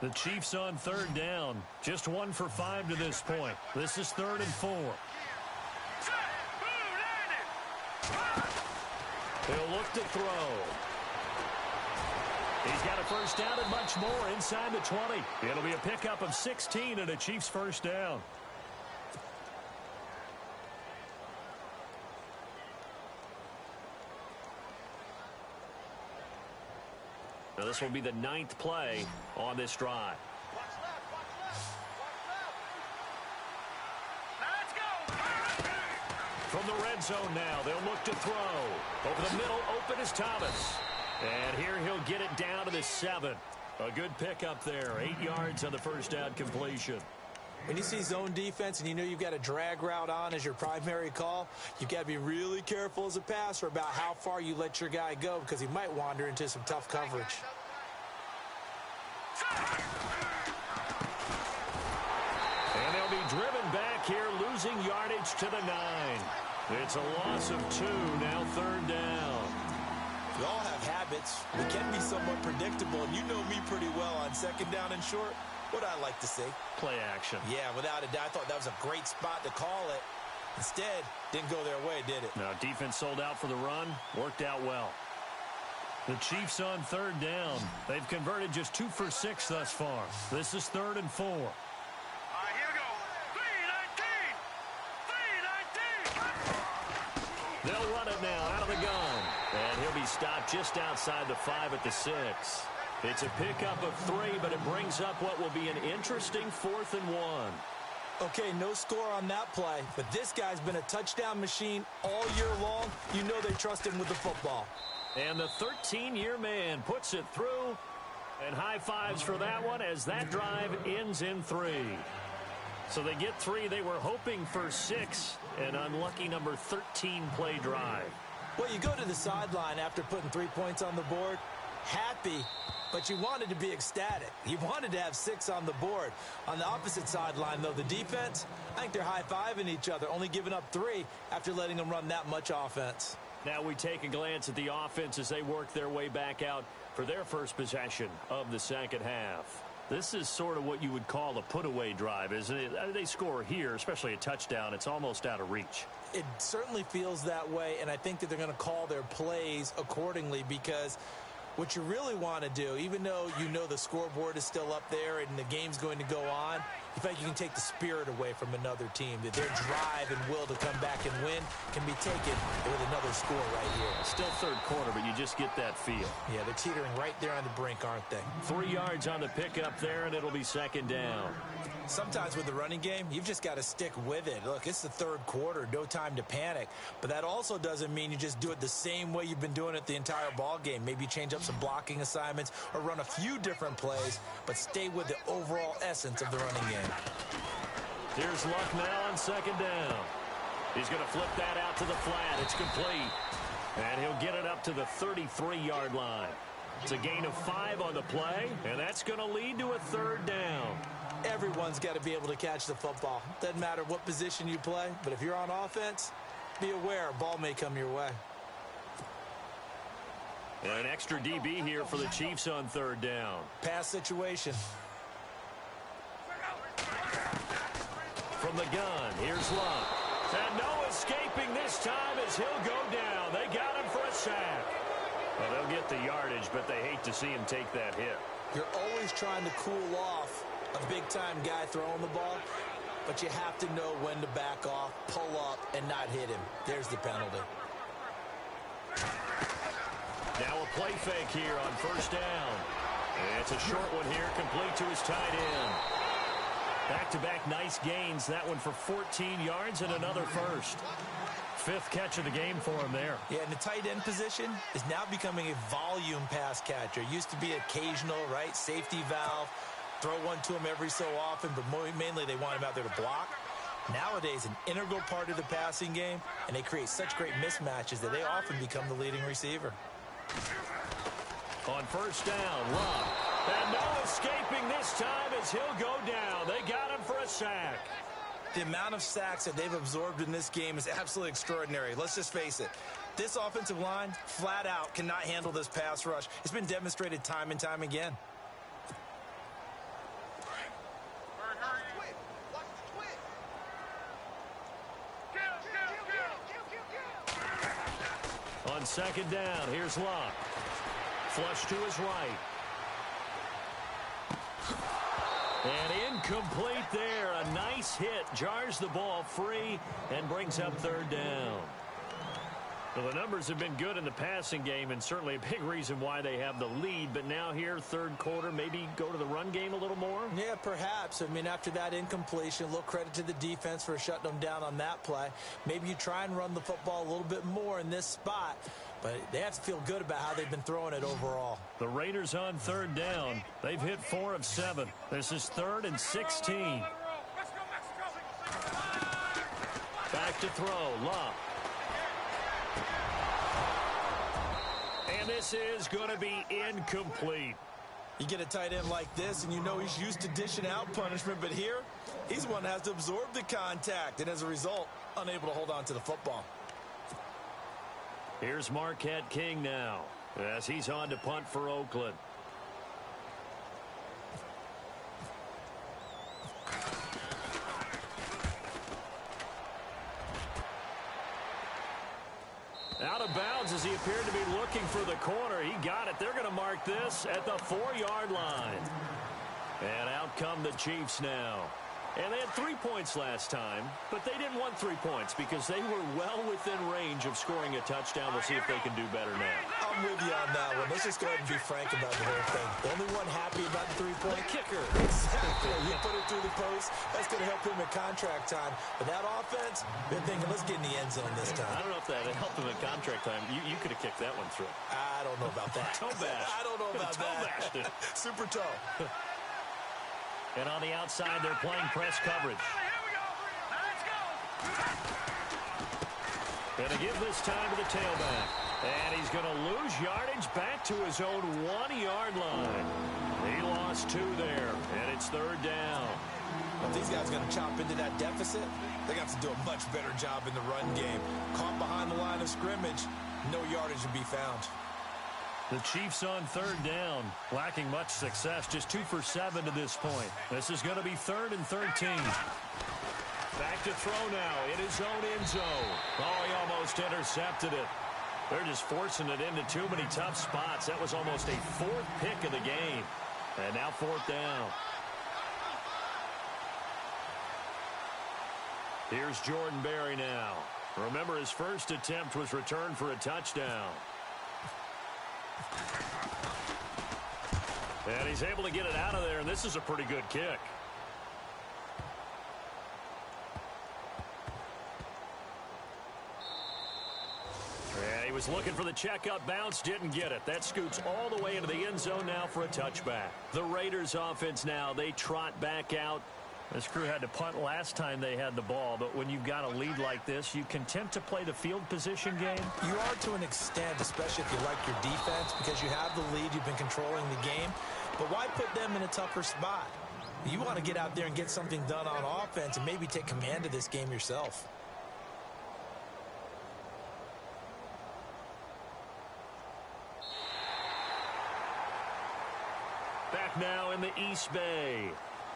The Chiefs on 3rd down. Just 1 for 5 to this point. This is 3rd and 4. Set. Boom, landed. He'll look to throw. He's got a first down and much more inside the 20. It'll be a pickup of 16 and a Chiefs first down. Now this will be the 9th play on this drive. Let's go. From the red zone now, they'll look to throw. Over the middle, open is Thomas. And here he'll get it down to the 7. A good pickup there. 8 yards on the first down completion. When you see zone defense and you know you've got a drag route on as your primary call, you've got to be really careful as a passer about how far you let your guy go because he might wander into some tough coverage. And they'll be driven back here, losing yardage to the 9. It's a loss of 2, now 3rd down. We all have habits. We can be somewhat predictable, and you know me pretty well on 2nd down and short. What I like to see. Play action. Yeah, without a doubt. I thought that was a great spot to call it. Instead, didn't go their way, did it? Now, defense sold out for the run. Worked out well. The Chiefs on 3rd down. They've converted just 2 for 6 thus far. This is 3rd and 4. All right, here we go. 3-19. They'll run it now out of the gun. And he'll be stopped just outside the 5 at the 6. It's a pickup of 3, but it brings up what will be an interesting 4th and 1. Okay, no score on that play, but this guy's been a touchdown machine all year long. You know they trust him with the football. And the 13-year man puts it through. And high fives for that one as that drive ends in 3. So they get 3. They were hoping for 6. An unlucky number 13 play drive. Well, you go to the sideline after putting 3 points on the board, happy, but you wanted to be ecstatic. You wanted to have 6 on the board. On the opposite sideline, though, the defense, I think they're high-fiving each other, only giving up 3 after letting them run that much offense. Now we take a glance at the offense as they work their way back out for their first possession of the second half. This is sort of what you would call a put-away drive, isn't it? They score here, especially a touchdown. It's almost out of reach. It certainly feels that way, and I think that they're going to call their plays accordingly because what you really want to do, even though you know the scoreboard is still up there and the game's going to go on, You feel like you can take the spirit away from another team, that their drive and will to come back and win can be taken with another score right here. Still third quarter, but you just get that feel. Yeah, they're teetering right there on the brink, aren't they? 3 yards on the pickup there, and it'll be second down. Sometimes with the running game, you've just got to stick with it. Look, it's the third quarter, no time to panic. But that also doesn't mean you just do it the same way you've been doing it the entire ball game. Maybe change up some blocking assignments or run a few different plays, but stay with the overall essence of the running game. Here's Luck now on second down. He's going to flip that out to the flat. It's complete. And he'll get it up to the 33-yard line. It's a gain of 5 on the play, and that's going to lead to a third down. Everyone's got to be able to catch the football. Doesn't matter what position you play, but if you're on offense, be aware a ball may come your way. An extra DB here for the Chiefs on third down. Pass situation. From the gun, here's Luck. And no escaping this time as he'll go down. They got him for a sack. Well, they'll get the yardage, but they hate to see him take that hit. You're always trying to cool off a big-time guy throwing the ball, but you have to know when to back off, pull up, and not hit him. There's the penalty. Now a play fake here on first down. And it's a short one here, complete to his tight end. Back-to-back nice gains. That one for 14 yards and another first. 5th catch of the game for him there. Yeah, and the tight end position is now becoming a volume pass catcher. Used to be occasional, right? Safety valve. Throw one to him every so often, but mainly they want him out there to block. Nowadays, an integral part of the passing game, and they create such great mismatches that they often become the leading receiver. On first down, Luck. And no escaping this time as he'll go down. They got him for a sack. The amount of sacks that they've absorbed in this game is absolutely extraordinary. Let's just face it. This offensive line, flat out, cannot handle this pass rush. It's been demonstrated time and time again. On second down, here's Luck. Flush to his right. And incomplete there. A nice hit. Jars the ball free and brings up third down. Well, the numbers have been good in the passing game and certainly a big reason why they have the lead. But now here, third quarter, maybe go to the run game a little more? Yeah, perhaps. I mean, after that incompletion, a little credit to the defense for shutting them down on that play. Maybe you try and run the football a little bit more in this spot. But they have to feel good about how they've been throwing it overall. The Raiders on third down. They've hit 4 of 7. This is 3rd and 16. Back to throw. Luck. And this is going to be incomplete. You get a tight end like this, and you know he's used to dishing out punishment. But here, he's one that has to absorb the contact. And as a result, unable to hold on to the football. Here's Marquette King now as he's on to punt for Oakland. Out of bounds as he appeared to be looking for the corner. He got it. They're going to mark this at the 4-yard line. And out come the Chiefs now. And they had 3 points last time, but they didn't want 3 points because they were well within range of scoring a touchdown. We'll see if they can do better now. I'm with you on that one. Let's just go ahead and be frank about the whole thing. The only one happy about the 3-point kicker. Exactly. He put it through the post. That's going to help him at contract time. But that offense, been thinking, let's get in the end zone this time. I don't know if that helped him at contract time. You could have kicked that one through. I don't know about that. Toe bash. I don't know about that. Super toe. And on the outside, they're playing press coverage. Here we go. Let's go. Going to give this time to the tailback. And he's going to lose yardage back to his own 1-yard line. He lost 2 there, and it's third down. If these guys are going to chop into that deficit, they're going to have to do a much better job in the run game. Caught behind the line of scrimmage, no yardage to be found. The Chiefs on third down, lacking much success, just 2 for 7 to this point. This is going to be 3rd and 13. Back to throw now in his own end zone. Oh, he almost intercepted it. They're just forcing it into too many tough spots. That was almost a 4th pick of the game. And now 4th down. Here's Jordan Berry now. Remember, his first attempt was returned for a touchdown. And he's able to get it out of there, and this is a pretty good kick. And he was looking for the checkup bounce, didn't get it. That scoots all the way into the end zone now for a touchback. The Raiders offense now, they trot back out. This crew had to punt last time they had the ball, but when you've got a lead like this, you content to play the field position game? You are to an extent, especially if you like your defense, because you have the lead, you've been controlling the game. But why put them in a tougher spot? You want to get out there and get something done on offense and maybe take command of this game yourself. Back now in the East Bay.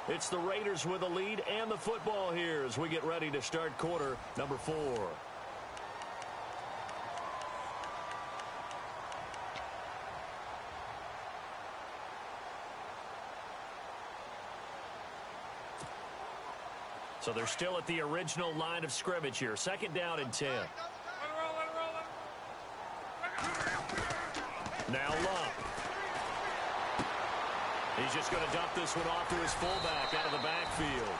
It's the Raiders with the lead and the football here as we get ready to start quarter number 4. So they're still at the original line of scrimmage here. Second down and 10. Now Love. He's just going to dump this one off to his fullback out of the backfield.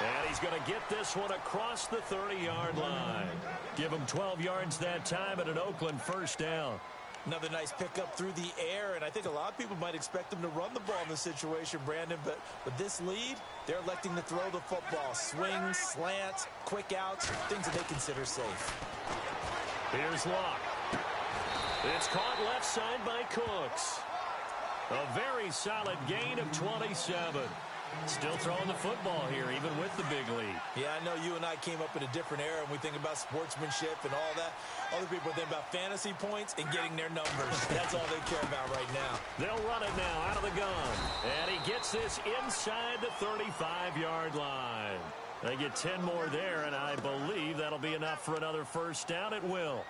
And he's going to get this one across the 30-yard line. Give him 12 yards that time at an Oakland first down. Another nice pickup through the air, and I think a lot of people might expect them to run the ball in this situation, Brandon, but with this lead, they're electing to throw the football. Swings, slants, quick outs, things that they consider safe. Here's Locke. It's caught left side by Cooks. A very solid gain of 27. Still throwing the football here, even with the big lead. Yeah, I know you and I came up in a different era, and we think about sportsmanship and all that. Other people think about fantasy points and getting their numbers. That's all they care about right now. They'll run it now out of the gun. And he gets this inside the 35-yard line. They get 10 more there, and I believe that'll be enough for another first down. It will.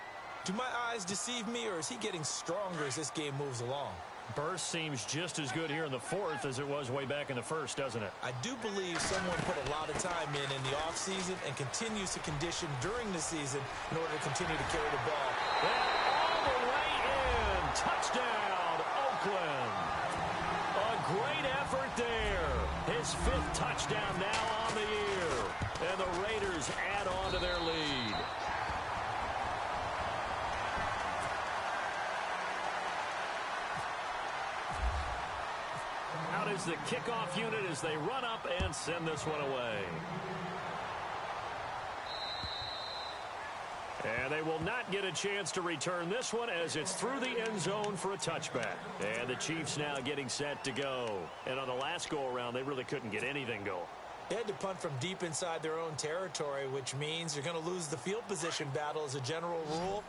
Do my eyes deceive me, or is he getting stronger as this game moves along? Burst seems just as good here in the fourth as it was way back in the first, doesn't it? I do believe someone put a lot of time in the offseason and continues to condition during the season in order to continue to carry the ball. And all the way in. Touchdown, Oakland. A great effort there. His 5th touchdown now on the year. And the Raiders add on to their lead. Out is the kickoff unit as they run up and send this one away. And they will not get a chance to return this one as it's through the end zone for a touchback. And the Chiefs now getting set to go. And on the last go-around, they really couldn't get anything going. They had to punt from deep inside their own territory, which means you're going to lose the field position battle as a general rule.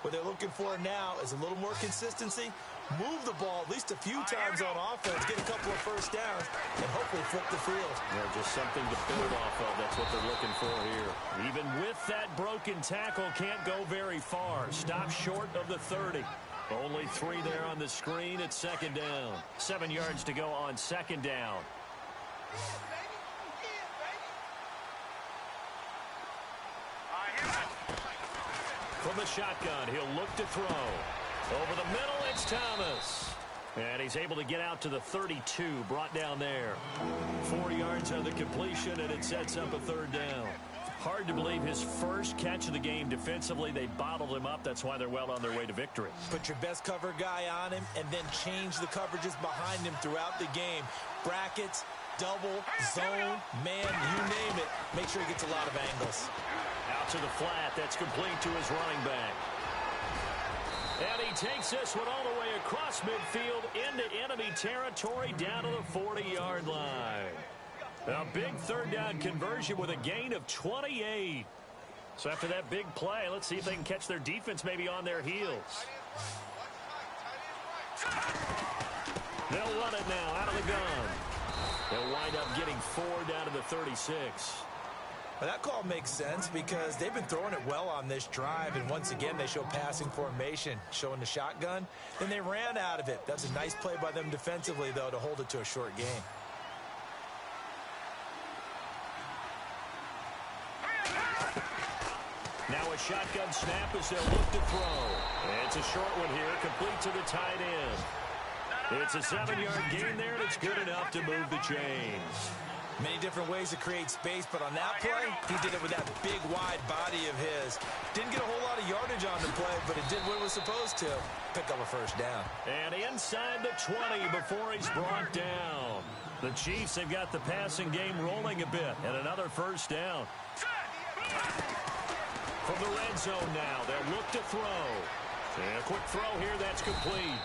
What they're looking for now is a little more consistency, move the ball at least a few times on offense, get a couple of first downs, and hopefully flip the field. Yeah, just something to build off of. That's what they're looking for here. Even with that broken tackle, can't go very far. Stop short of the 30. Only 3 there on the screen at second down. 7 yards to go on second down. From the shotgun, he'll look to throw. Over the middle, it's Thomas. And he's able to get out to the 32, brought down there. 4 yards on the completion, and it sets up a third down. Hard to believe his first catch of the game defensively. They bottled him up. That's why they're well on their way to victory. Put your best cover guy on him and then change the coverages behind him throughout the game. Brackets, double, zone, man, you name it. Make sure he gets a lot of angles. Out to the flat. That's complete to his running back. And he takes this one all the way across midfield into enemy territory down to the 40-yard line. A big third down conversion with a gain of 28. So after that big play, let's see if they can catch their defense maybe on their heels. They'll run it now out of the gun. They'll wind up getting 4 down to the 36. Well, that call makes sense because they've been throwing it well on this drive, and once again they show passing formation, showing the shotgun. Then they ran out of it. That's a nice play by them defensively, though, to hold it to a short game. shotgun snap as they'll look to throw. It's a short one here, complete to the tight end. It's a 7-yard gain there, and it's good enough to move the chains. Many different ways to create space, but on that play, he did it with that big, wide body of his. Didn't get a whole lot of yardage on the play, but it did what it was supposed to. Pick up a first down. And inside the 20 before he's brought down. The Chiefs, they've got the passing game rolling a bit, and another first down. From the red zone now, they'll look to throw. And a quick throw here, that's complete.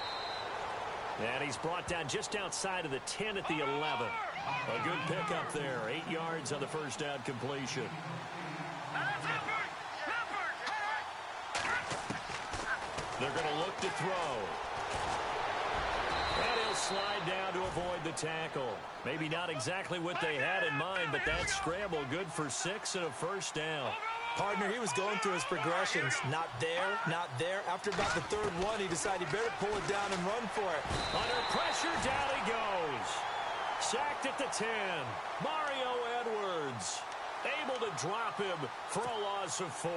And he's brought down just outside of the 10 at the 11. A good pickup there. 8 yards on the first down completion. They're going to look to throw. And he'll slide down to avoid the tackle. Maybe not exactly what they had in mind, but that scramble good for 6 and a first down. Partner, he was going through his progressions. Not there, not there. After about the third one, he decided he better pull it down and run for it. Under pressure, down he goes. Sacked at the 10. Mario Edwards able to drop him for a loss of 4.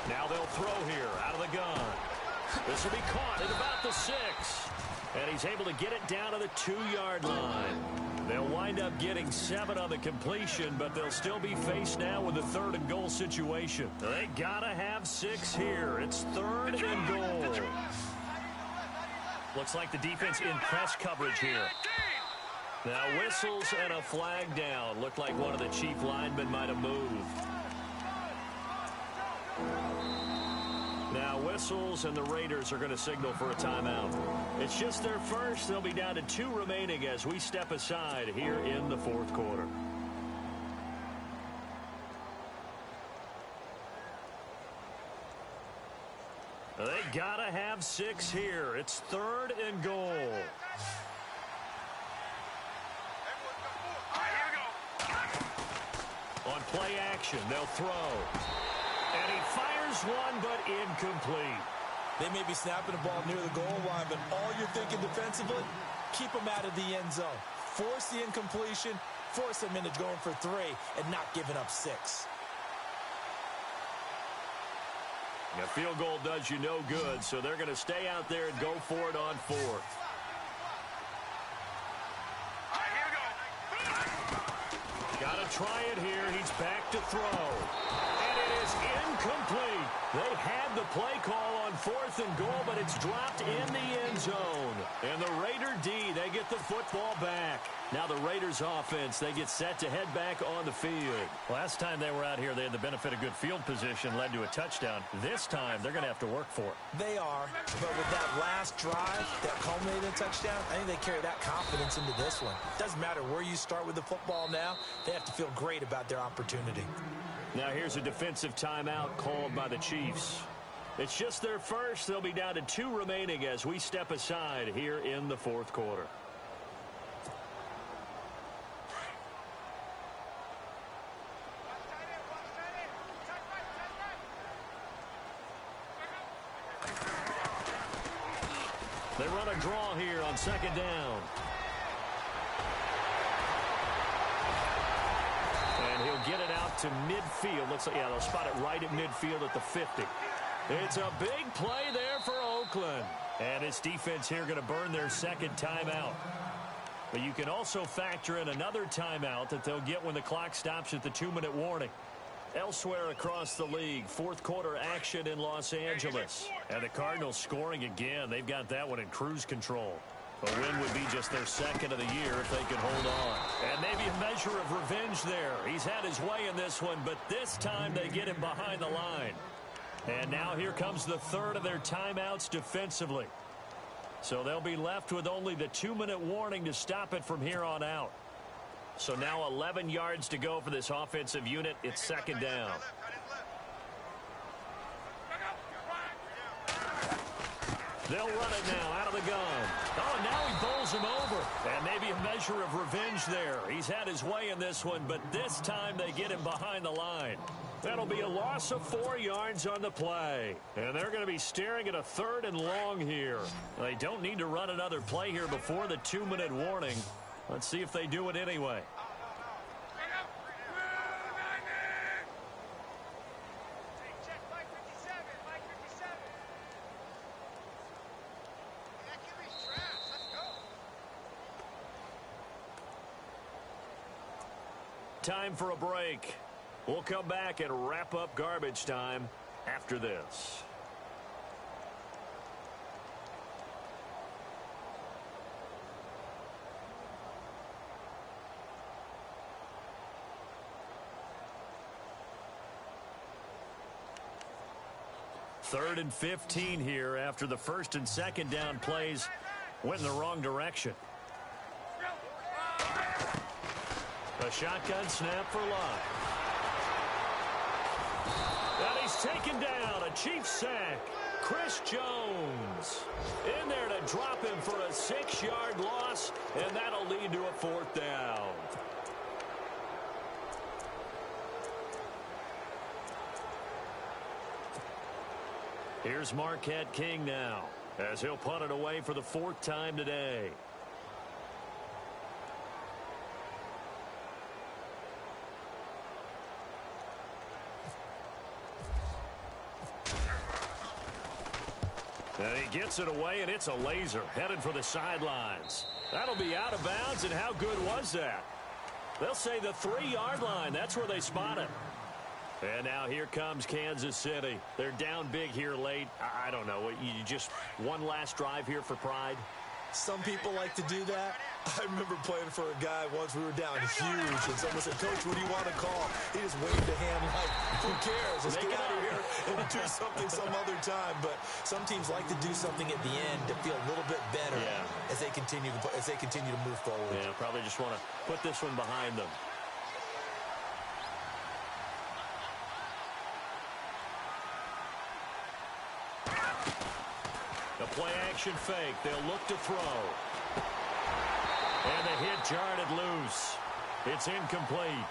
Now they'll throw here out of the gun. This will be caught at about the 6. And he's able to get it down to the 2-yard line. They'll wind up getting 7 on the completion, but they'll still be faced now with a 3rd and goal situation. They gotta have 6 here. It's 3rd and goal. Looks like the defense in press coverage here. Now whistles and a flag down. Looked like one of the Chief linemen might have moved. Now whistles, and the Raiders are going to signal for a timeout. It's just their first. They'll be down to 2 remaining as we step aside here in the 4th quarter. They got to have 6 here. It's 3rd and goal. On play action, they'll throw. And he fires one, but incomplete. They may be snapping the ball near the goal line, but all you're thinking defensively, keep them out of the end zone. Force the incompletion, force them into going for 3, and not giving up 6. A field goal does you no good, so they're going to stay out there and go for it on 4th. Got to try it here. He's back to throw. And it is incomplete. They had the play call on 4th and goal, but it's dropped in the end zone. And the Raider D, they get the football back. Now the Raiders offense, they get set to head back on the field. Last time they were out here, they had the benefit of good field position, led to a touchdown. This time, they're going to have to work for it. They are, but with that last drive that culminated in a touchdown, I think they carry that confidence into this one. Doesn't matter where you start with the football now, they have to feel great about their opportunity. Now here's a defensive timeout called by the Chiefs. It's just their first. They'll be down to 2 remaining as we step aside here in the 4th quarter. They run a draw here on 2nd down. And he'll get it out to midfield. Looks like, yeah, they'll spot it right at midfield at the 50. It's a big play there for Oakland. And its defense here going to burn their 2nd timeout. But you can also factor in another timeout that they'll get when the clock stops at the 2-minute warning. Elsewhere across the league, 4th quarter action in Los Angeles. And the Cardinals scoring again. They've got that one in cruise control. A win would be just their 2nd of the year if they could hold on. And maybe a measure of revenge there. He's had his way in this one, but this time they get him behind the line. And now here comes the 3rd of their timeouts defensively. So they'll be left with only the 2-minute warning to stop it from here on out. So now 11 yards to go for this offensive unit. It's 2nd down. They'll run it now out of the gun. Oh, now he bowls him over. And maybe a measure of revenge there. He's had his way in this one, but this time they get him behind the line. That'll be a loss of 4 yards on the play. And they're going to be staring at a 3rd and long here. They don't need to run another play here before the 2-minute warning. Let's see if they do it anyway. Time for a break. We'll come back and wrap up garbage time after this. Third and 15 here after the 1st and 2nd down plays went in the wrong direction. A shotgun snap for Locke. And he's taken down. A Chiefs sack. Chris Jones in there to drop him for a 6-yard loss, and that'll lead to a 4th down. Here's Marquette King now as he'll punt it away for the 4th time today. And he gets it away, and it's a laser headed for the sidelines. That'll be out of bounds, and how good was that? They'll say the 3-yard line. That's where they spot it. And now here comes Kansas City. They're down big here late. I don't know. You just one last drive here for pride? Some people like to do that. I remember playing for a guy once. We were down huge, and someone said, "Coach, what do you want to call?" He just waved a hand like, "Who cares? Let's get out of here and do something some other time." But some teams like to do something at the end to feel a little bit better as they continue to move forward. Yeah, probably just want to put this one behind them. The play-action fake. They'll look to throw. And the hit jarred it loose. It's incomplete.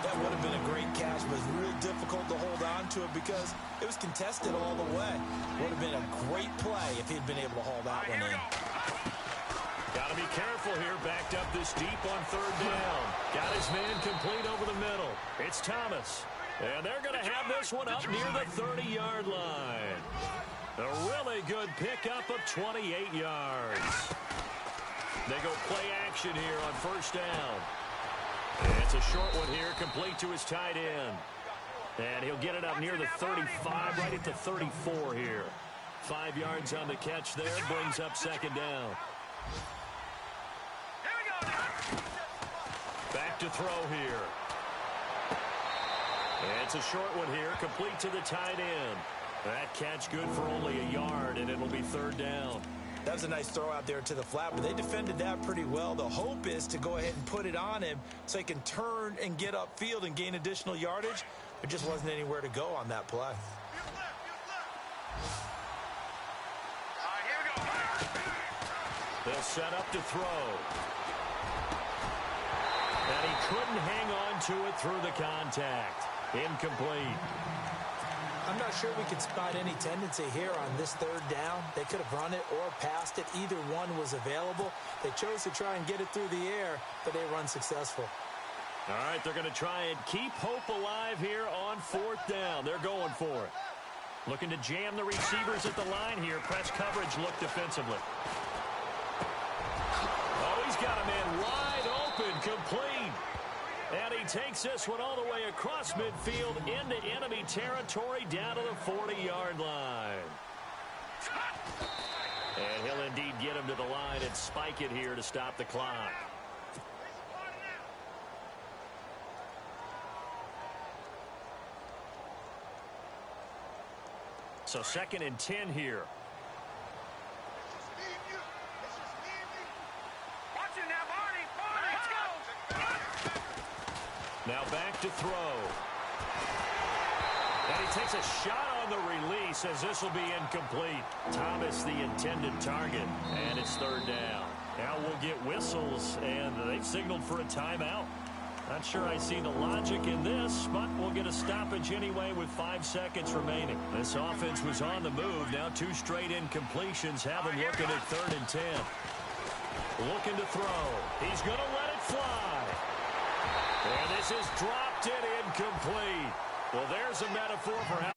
That would have been a great catch, but it's real difficult to hold on to it because it was contested all the way. Would have been a great play if he'd been able to haul that one in. Got to be careful here. Backed up this deep on 3rd down. Got his man complete over the middle. It's Thomas. And they're going to have this one up near the 30-yard line. A really good pickup of 28 yards. They go play action here on 1st down. And it's a short one here, complete to his tight end. And he'll get it up near the 35, right at the 34 here. 5 yards on the catch there, brings up 2nd down. Back to throw here. And it's a short one here, complete to the tight end. That catch good for only a yard, and it'll be 3rd down. That was a nice throw out there to the flat, but they defended that pretty well. The hope is to go ahead and put it on him so he can turn and get upfield and gain additional yardage. There just wasn't anywhere to go on that play. They'll set up to throw. And he couldn't hang on to it through the contact. Incomplete. I'm not sure we can spot any tendency here on this 3rd down. They could have run it or passed it. Either one was available. They chose to try and get it through the air, but they were unsuccessful. All right, they're going to try and keep hope alive here on 4th down. They're going for it. Looking to jam the receivers at the line here. Press coverage look defensively. Oh, he's got a man wide open, complete. And he takes this one all the way across midfield into enemy territory down to the 40-yard line. And he'll indeed get him to the line and spike it here to stop the clock. So 2nd and 10 here. Now back to throw. And he takes a shot on the release as this will be incomplete. Thomas the intended target, and it's 3rd down. Now we'll get whistles, and they've signaled for a timeout. Not sure I see the logic in this, but we'll get a stoppage anyway with 5 seconds remaining. This offense was on the move. Now 2 straight incompletions have him looking at 3rd and 10. Looking to throw. He's going to let it fly. And this is dropped and incomplete. Well, there's a metaphor for how